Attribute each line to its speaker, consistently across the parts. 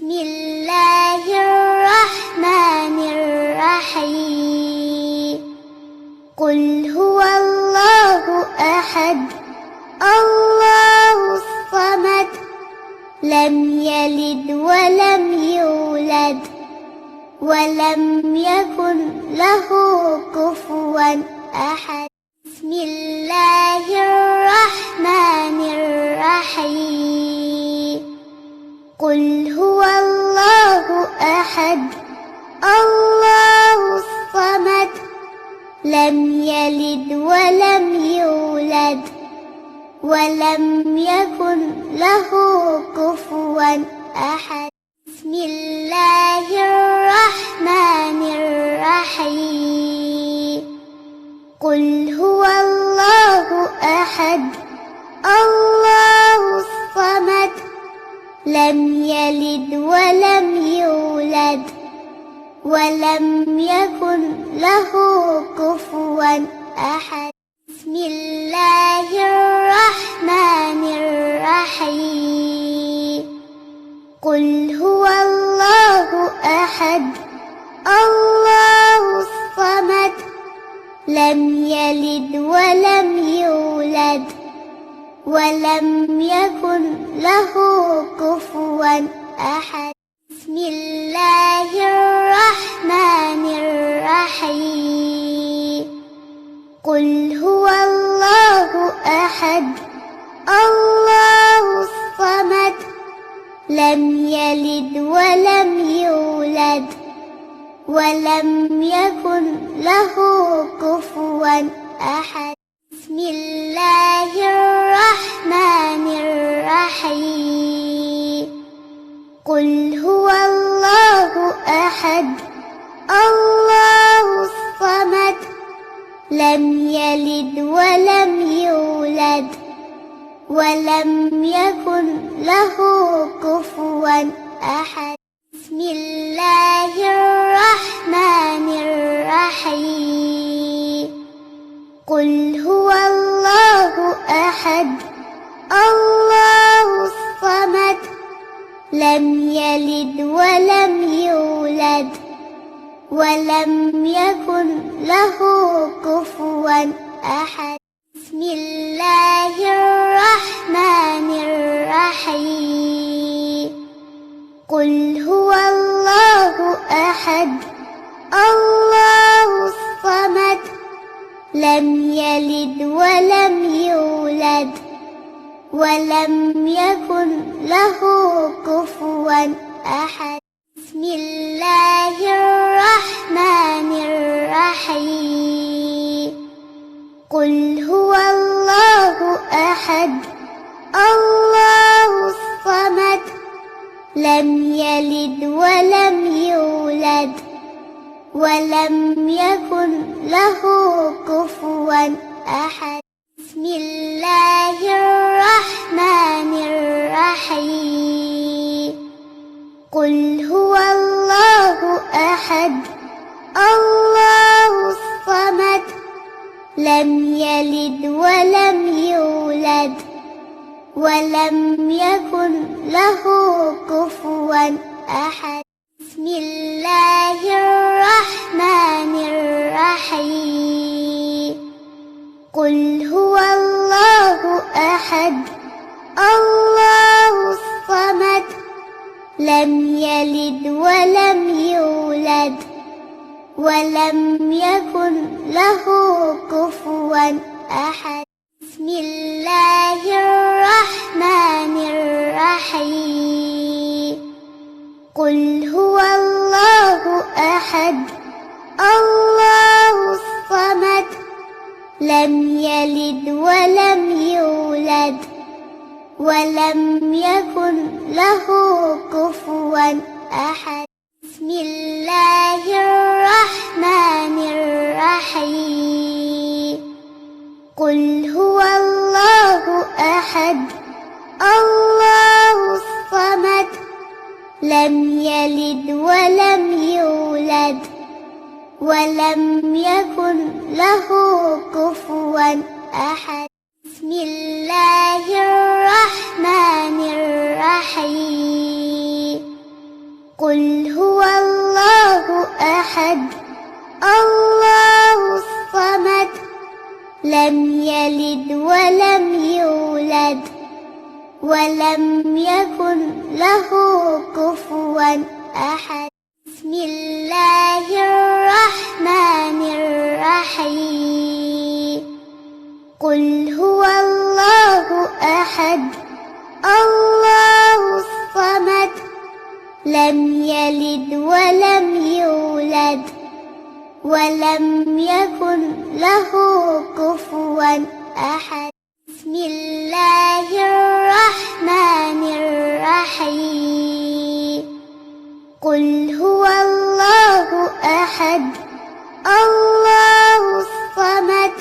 Speaker 1: بسم الله الرحمن الرحيم قل هو الله أحد الله الصمد لم يلد ولم يولد ولم يكن له كفوا أحد بسم الله الرحمن الرحيم قل هو الله أحد الله الصمد لم يلد ولم يولد ولم يكن له كفوا أحد بسم الله الرحمن الرحيم قل هو الله أحد الله الصمد لم يلد ولم يولد ولم يكن له كفوا أحد بسم الله الرحمن الرحيم قل هو الله أحد الله الصمد لم يلد ولم يولد ولم يكن له كفوا أحد بسم الله الرحمن الرحيم قل هو الله أحد الله الصمد لم يلد ولم يولد ولم يكن له كفوا أحد بسم الله الرحمن الرحيم قل هو الله أحد الله الصمد لم يلد ولم يولد ولم يكن له كفوا أحد بسم الله الرحمن الرحيم قل هو الله أحد الله الصمد لم يلد ولم يولد ولم يكن له كفوا أحد بسم الله الرحمن الرحيم قل هو الله أحد الله الصمد لم يلد ولم يولد ولم يكن له كفوا أحد بسم الله الرحمن الرحيم قل هو الله أحد الله الصمد لم يلد ولم يولد ولم يكن له كفوا أحد بسم الله الرحمن الرحيم قل هو الله أحد الله الصمد لم يلد ولم يولد ولم يكن له كفوا أحد بسم الله الرحمن الرحيم قل هو الله أحد الله الصمد لم يلد ولم يولد ولم يكن له كفوا أحد بسم الله الرحمن الرحيم قل هو الله أحد الله الصمد لم يلد ولم يولد ولم يكن له كفوا أحد بسم الله الرحمن الرحيم قل هو الله أحد الله الصمد لم يلد ولم يولد ولم يكن له كفوا أحد بسم الله الرحمن الرحيم قل هو الله أحد الله الصمد لم يلد ولم يولد ولم يكن له كفوا أحد بسم الله الرحمن الرحيم قل هو الله أحد الله الصمد لم يلد ولم يولد ولم يكن له كفوا أحد بسم الله الرحمن الرحيم قل هو الله أحد الله الصمد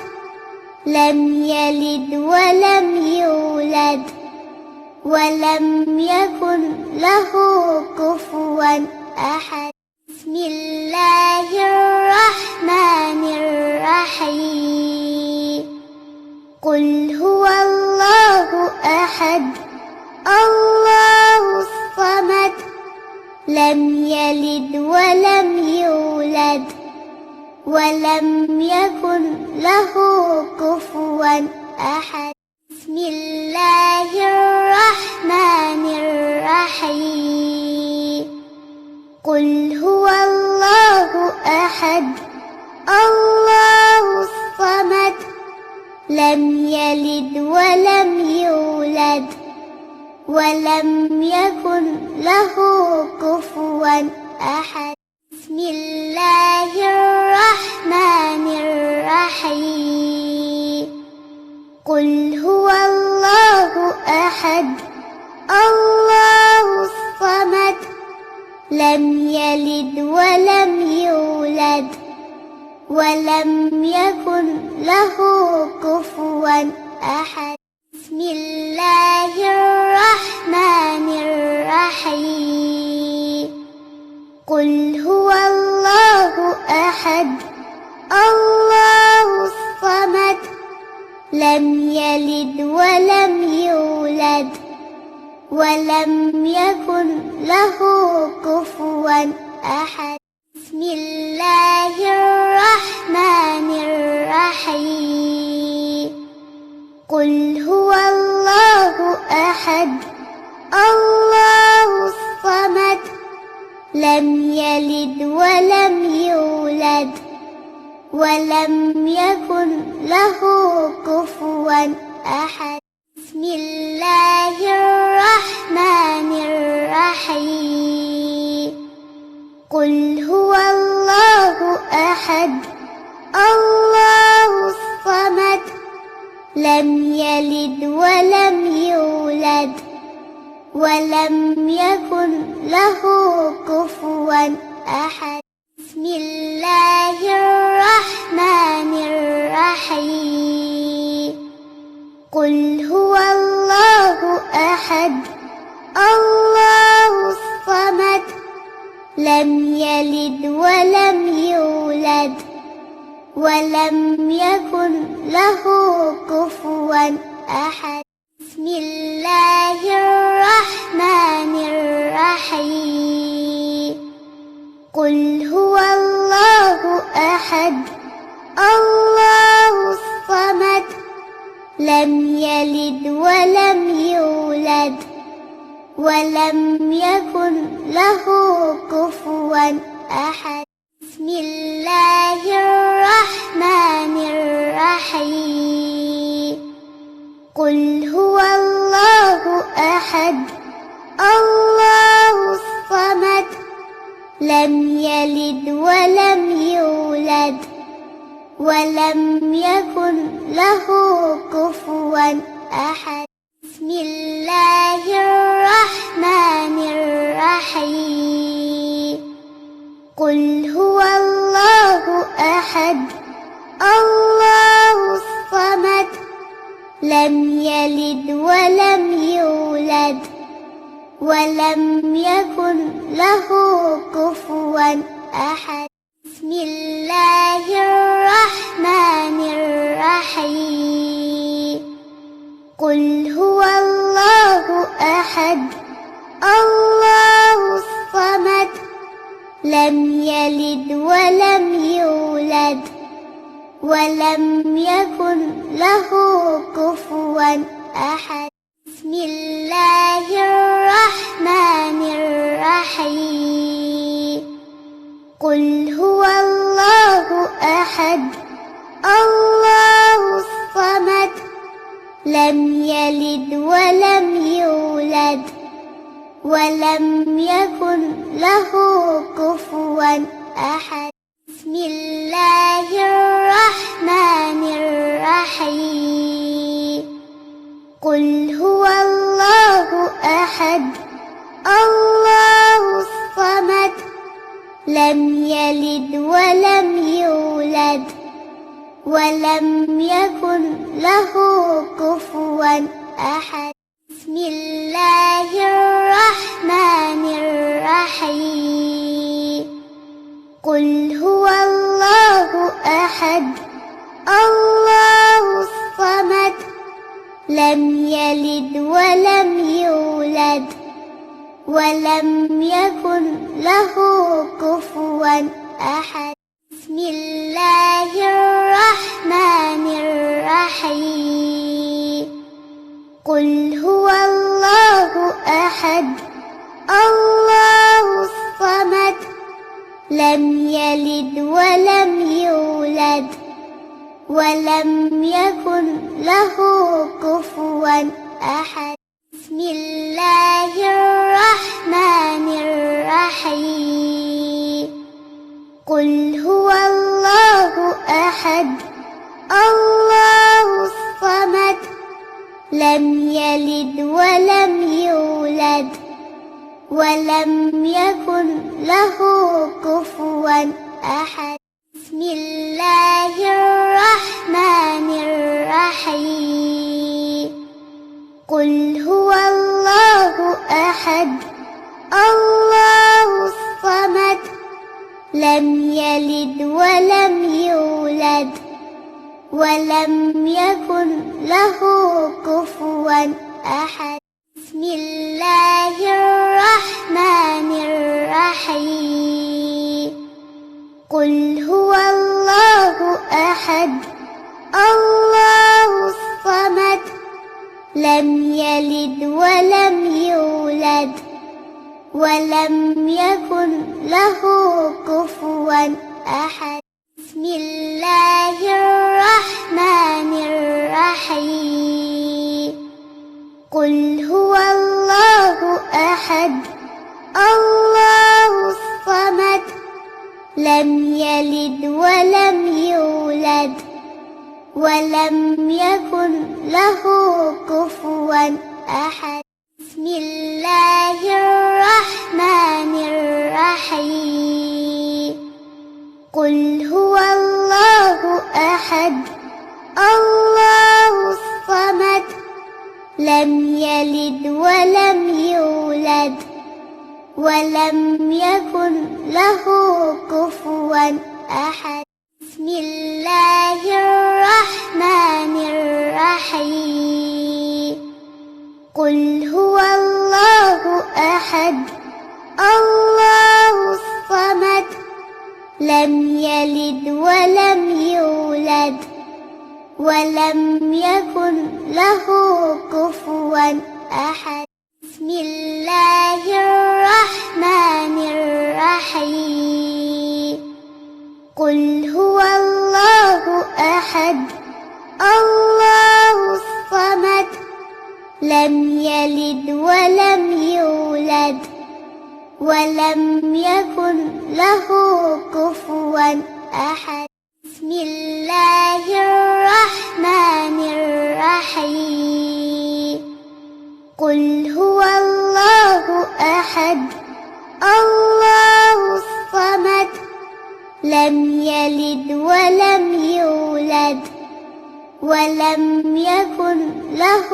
Speaker 1: لم يلد ولم يولد ولم يكن له كفوا أحد بسم الله الرحمن الرحيم قل هو الله أحد الله الصمد لم يلد ولم يولد ولم يكن له كفوا أحد بسم الله الرحمن الرحيم قل هو الله أحد الله الصمد لم يلد ولم يولد ولم يكن له كفوا أحد بسم الله الرحمن الرحيم قل هو الله أحد الله الصمد لم يلد ولم يولد ولم يكن له كفوا أحد بسم الله الرحمن الرحيم قل هو الله أحد الله الصمد لم يلد ولم يولد ولم يكن له كفوا أحد بسم الله الرحمن الرحيم قل هو الله أحد الله الصمد لم يلد ولم يولد ولم يكن له كفوا أحد بسم الله الرحمن الرحيم قل هو الله أحد الله الصمد لم يلد ولم يولد ولم يكن له كفوا أحد بسم الله الرحمن الرحيم قل هو الله أحد الله الصمد لم يلد ولم يولد ولم يكن له كفوا أحد بسم الله الرحمن الرحيم قل هو الله أحد الله الصمد لم يلد ولم يولد ولم يكن له كفوا أحد بسم الله الرحمن الرحيم قل هو الله أحد الله الصمد لم يلد ولم يولد ولم يكن له كفوا أحد بسم الله الرحمن الرحيم قل هو الله أحد الله الصمد لم يلد ولم يولد ولم يكن له كفوا أحد بسم الله الرحمن الرحيم قل هو الله أحد الله الصمد لم يلد ولم يولد ولم يكن له كفوا أحد. بسم الله الرحمن الرحيم. قل هو الله أحد الله الصمد لم يلد ولم يولد ولم يكن له كفوا أحد. بسم الله الرحمن الرحيم. قل هو الله أحد الله الصمد لم يلد ولم يولد ولم يكن له كفوا أحد. بسم الله الرحمن الرحيم. قل هو الله أحد الله الصمد لم يلد ولم يولد ولم يكن له كفوا أحد. بسم الله الرحمن الرحيم. قل هو الله أحد الله الصمد لم يلد ولم يولد ولم يكن له كفوا أحد. بسم الله الرحمن الرحيم. قل هو الله أحد الله الصمد لم يلد ولم يولد ولم يكن له كفوا أحد. بسم الله الرحمن الرحيم. قل هو الله أحد الله الصمد لم يلد ولم يولد ولم يكن له كفوا أحد. بسم الله الرحمن الرحيم. قل هو الله أحد الله الصمد لم يلد ولم يولد ولم يكن له كفوا أحد. بسم الله الرحمن الرحيم. قل هو الله أحد الله الصمد لم يلد ولم يولد ولم يكن له كفوا أحد. بسم الله الرحمن الرحيم. قل هو الله أحد الله الصمد لم يلد ولم يولد ولم يكن له كفوا أحد. بسم الله الرحمن الرحيم. قل هو الله أحد الله الصمد لم يلد ولم يولد ولم يكن له كفوا أحد. بسم الله الرحمن الرحيم. قل هو الله أحد الله الصمد لم يلد ولم يولد ولم يكن له كفوا أحد. بسم الله الرحمن الرحيم. قل هو الله أحد الله الصمد لم يلد ولم يولد ولم يكن له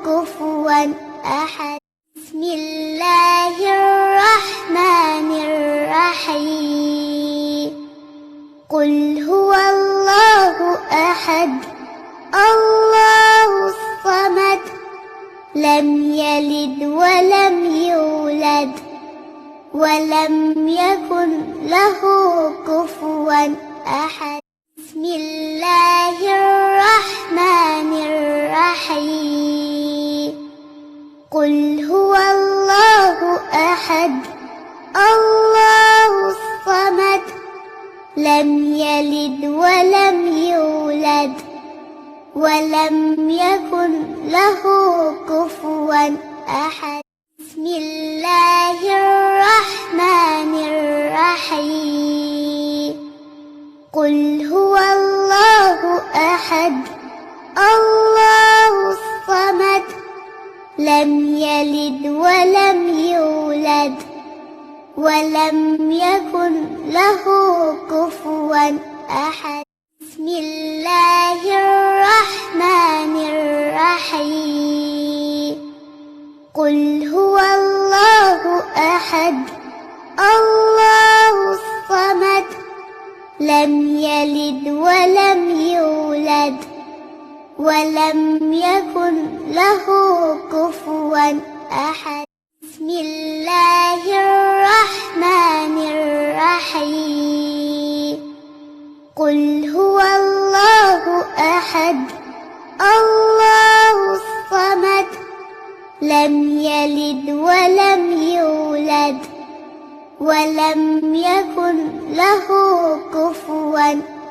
Speaker 1: كفوا أحد. بسم الله الرحمن الرحيم. قل هو الله أحد الله الصمد لم يلد ولم يولد ولم يكن له كفوا أحد. بسم الله الرحمن الرحيم. قل هو الله أحد الله الصمد لم يلد ولم يولد ولم يكن له كفوا أحد. بسم الله الرحمن الرحيم. قل هو الله أحد الله الصمد لم يلد ولم يولد ولم يكن له كفوا أحد. بسم الله الرحمن الرحيم. قل هو الله أحد الله الصمد لم يلد ولم يولد ولم يكن له كفوا أحد. بسم الله الرحمن الرحيم. قل هو الله أحد الله الصمد لم يلد ولم يولد ولم يكن له كفوا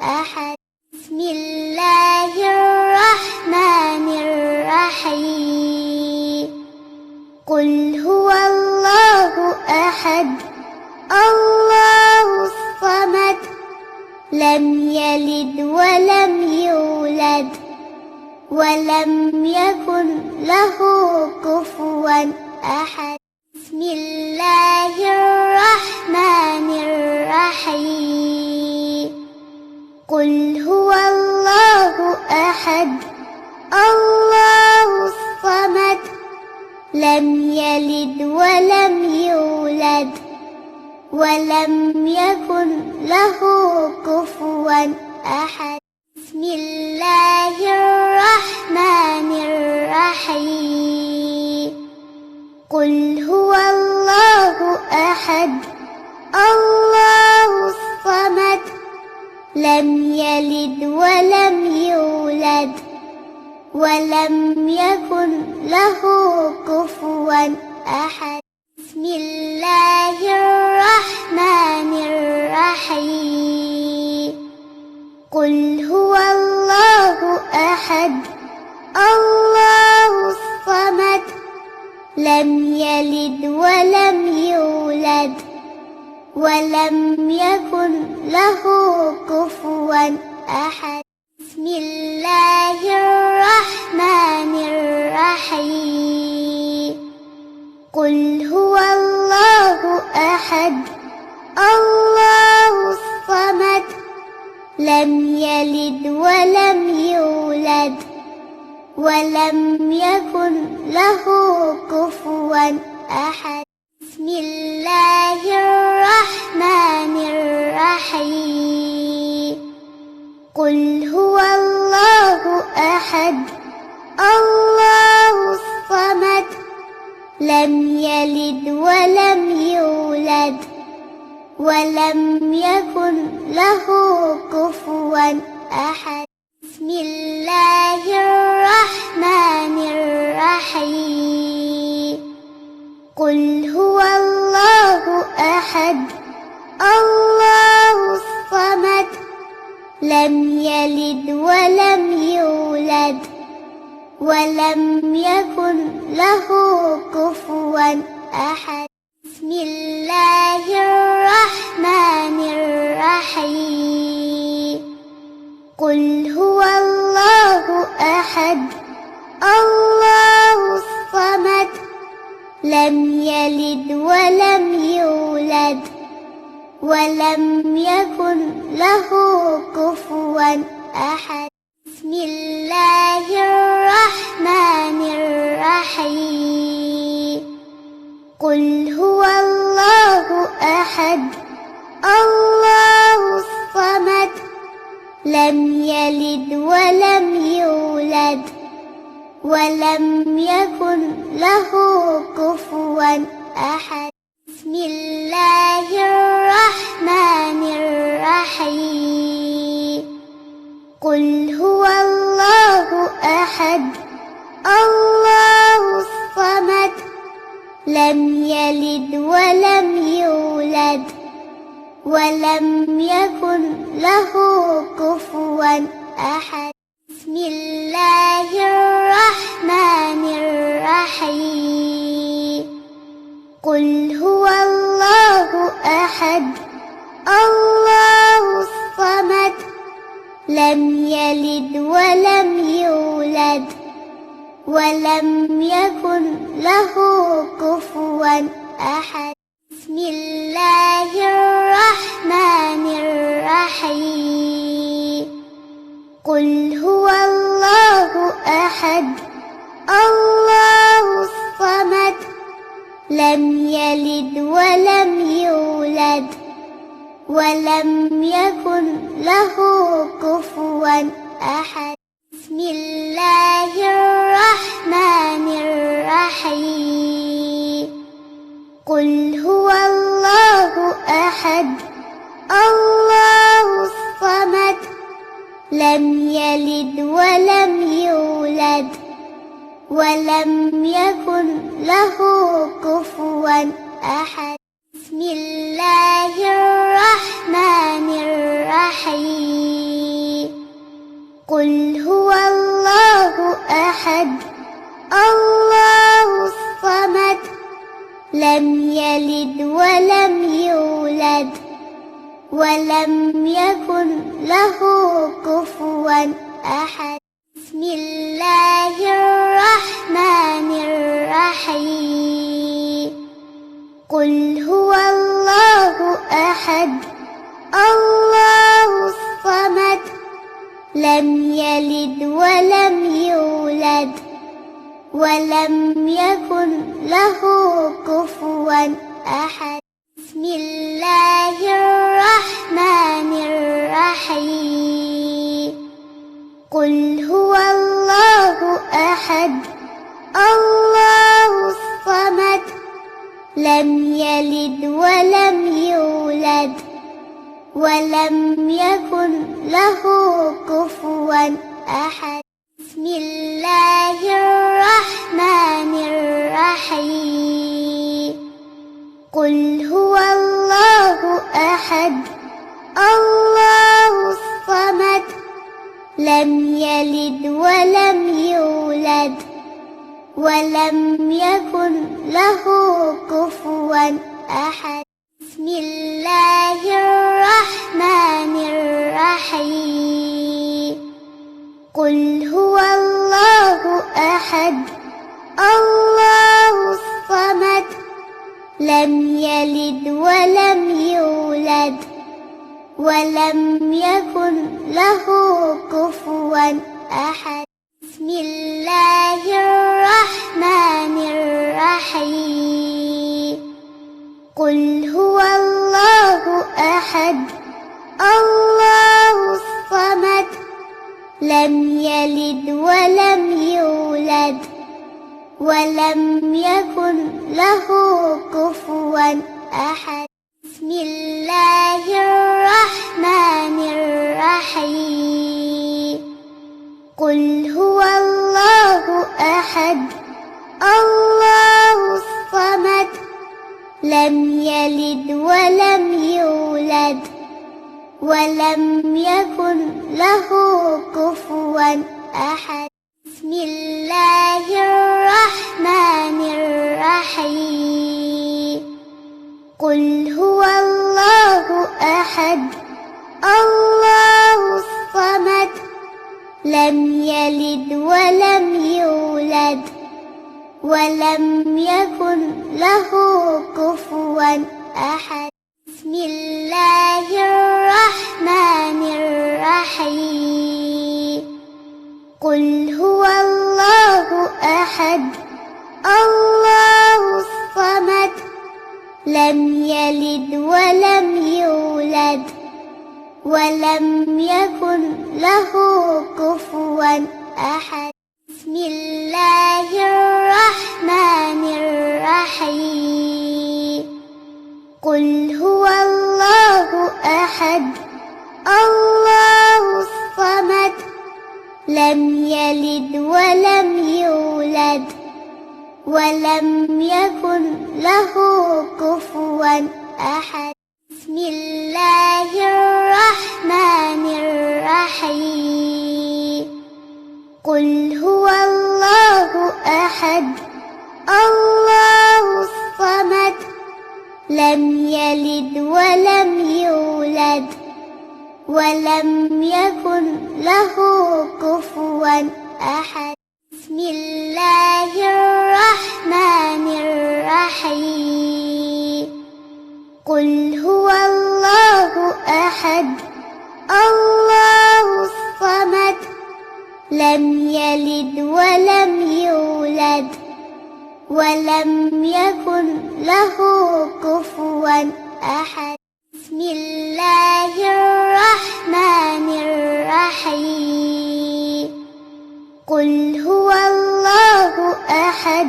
Speaker 1: أحد. بسم الله الرحمن الرحيم. قل هو الله أحد الله الصمد لم يلد ولم يولد ولم يكن له كفوا أحد. بسم الله الرحمن الرحيم. قل هو الله أحد الله الصمد لم يلد ولم يولد ولم يكن له كفوا أحد. بسم الله الرحمن الرحيم. قل هو الله أحد الله الصمد لم يلد ولم يولد ولم يكن له كفوا أحد. بسم الله الرحمن الرحيم. قل هو الله أحد الله الصمد لم يلد ولم يولد ولم يكن له كفوا أحد. بسم الله الرحمن الرحيم. قل هو الله أحد الله الصمد لم يلد ولم يولد ولم يكن له كفوا أحد. بسم الله الرحمن الرحيم. قل هو الله أحد الله الصمد لم يلد ولم يولد ولم يكن له كفوا أحد. بسم الله الرحمن الرحيم. قل هو الله أحد الله الصمد لم يلد ولم يولد ولم يكن له كفوا أحد. بسم الله الرحمن الرحيم. قل هو الله أحد الله الصمد لم يلد ولم يولد ولم يكن له كفوا أحد. بسم الله الرحمن الرحيم. قل هو الله أحد الله الصمد لم يلد ولم يولد ولم يكن له كفوا أحد. بسم الله ولم يكن له كفوا أحد. بسم الله الرحمن الرحيم. قل هو الله أحد الله الصمد لم يلد ولم يولد ولم يكن له كفوا أحد. بسم الله الرحمن الرحيم. قل هو الله أحد الله الصمد لم يلد ولم يولد ولم يكن له كفوا أحد. بسم الله الرحمن الرحيم. قل هو الله أحد الله الصمد لم يلد ولم يولد ولم يكن له كفوا أحد. بسم الله الرحمن الرحيم. قل هو الله أحد الله الصمد لم يلد ولم يولد ولم يكن له كفوا أحد. بسم الله الرحمن الرحيم. قل هو الله أحد الله الصمد لم يلد ولم يولد ولم يكن له كفوا أحد. بسم الله الرحمن الرحيم. قل هو الله أحد الله الصمد لم يلد ولم يولد ولم يكن له كفوا أحد. بسم الله الرحمن الرحيم. قل هو الله أحد الله الصمد لم يلد ولم يولد ولم يكن له كفوا أحد. بسم الله الرحمن الرحيم. قل هو الله أحد الله الصمد لم يلد ولم يولد ولم يكن له كفوا أحد. بسم الله الرحمن الرحيم. قل هو الله أحد الله الصمد لم يلد ولم يولد ولم يكن له كفوا أحد. بسم الله الرحمن الرحيم. قل هو الله أحد الله الصمد لم يلد ولم يولد ولم يكن له كفوا أحد. بسم الله الرحمن الرحيم. قل هو الله أحد الله الصمد لم يلد ولم يولد ولم يكن له كفوا أحد. بسم الله الرحمن الرحيم. قل هو الله أحد الله الصمد لم يلد ولم يولد ولم يكن له كفوا أحد. بسم الله الرحمن الرحيم. قل هو الله أحد الله الصمد لم يلد ولم يولد ولم يكن له كفوا أحد. بسم الله قل هو الله أحد الله الصمد لم يلد ولم يولد ولم يكن له كفوا أحد بسم الله الرحمن الرحيم قل هو الله أحد الله الصمد لم يلد ولم يولد ولم يكن له كفوا أحد بسم الله الرحمن الرحيم قل هو الله أحد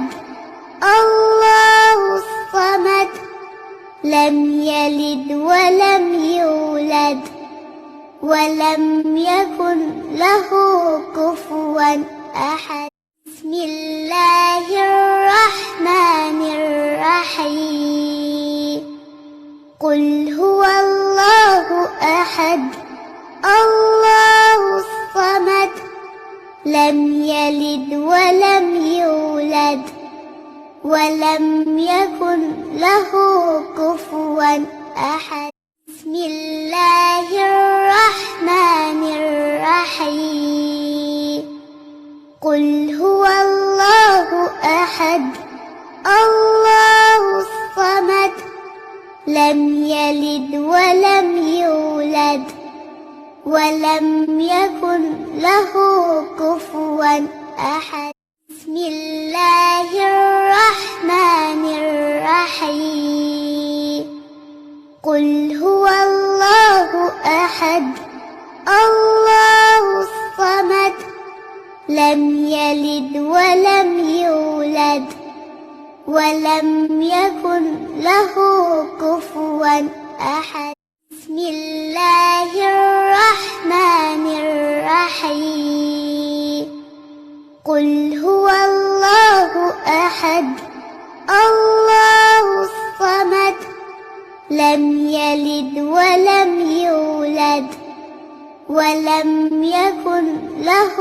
Speaker 1: الله الصمد لم يلد ولم يولد ولم يكن له كفوا أحد بسم الله الرحمن الرحيم قل هو الله أحد الله الصمد لم يلد ولم يولد ولم يكن له كفوا أحد بسم الله الرحمن الرحيم قل هو الله أحد الله الصمد لم يلد ولم يولد ولم يكن له كفوا أحد بسم الله الرحمن الرحيم قل هو الله أحد الله الصمد لم يلد ولم يولد ولم يكن له كفوا أحد بسم الله الرحمن الرحيم قل هو الله أحد الله الصمد لم يلد ولم يولد ولم يكن له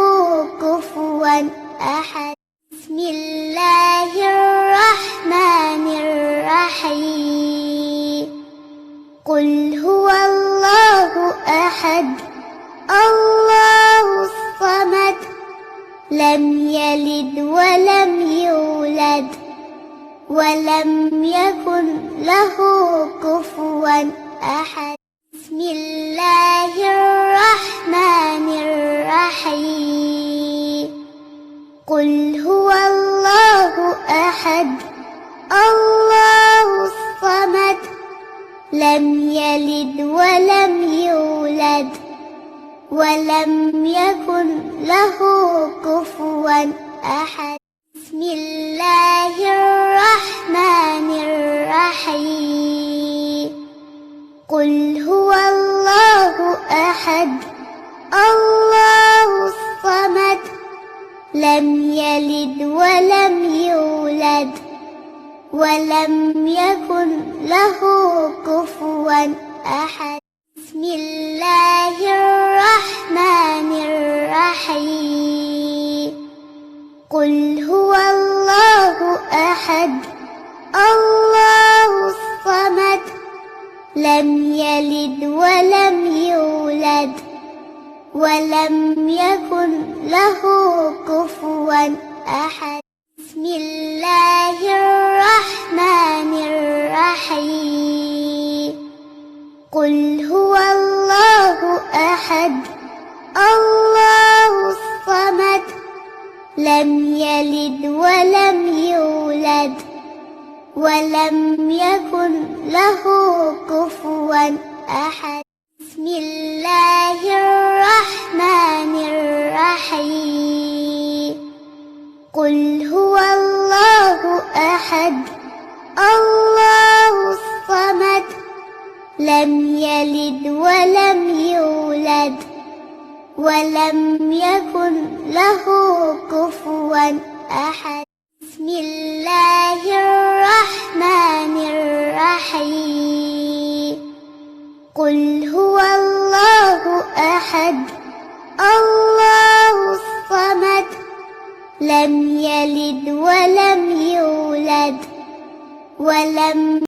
Speaker 1: كفوا أحد بسم الله الرحمن الرحيم قل هو الله أحد الله الصمد لم يلد ولم يولد ولم يكن له كفوا أحد بسم الله الرحمن الرحيم قل هو الله أحد الله الصمد لم يلد ولم يولد ولم يكن له كفوا أحد بسم الله الرحمن الرحيم قل هو الله أحد الله الصمد لم يلد ولم يولد ولم يكن له كفوا أحد بسم الله الرحمن الرحيم قل هو الله أحد الله الصمد لم يلد ولم يولد ولم يكن له كفوا أحد بسم الله الرحمن الرحيم قل هو الله أحد الله الصمد لم يلد ولم يولد ولم يكن له كفوا أحد بسم الله الرحمن الرحيم قل هو الله أحد الله الصمد لم يلد ولم يولد ولم يكن له كفوا أحد بسم الله الرحمن الرحيم قل هو الله أحد الله الصمد لم يلد ولم يولد ولم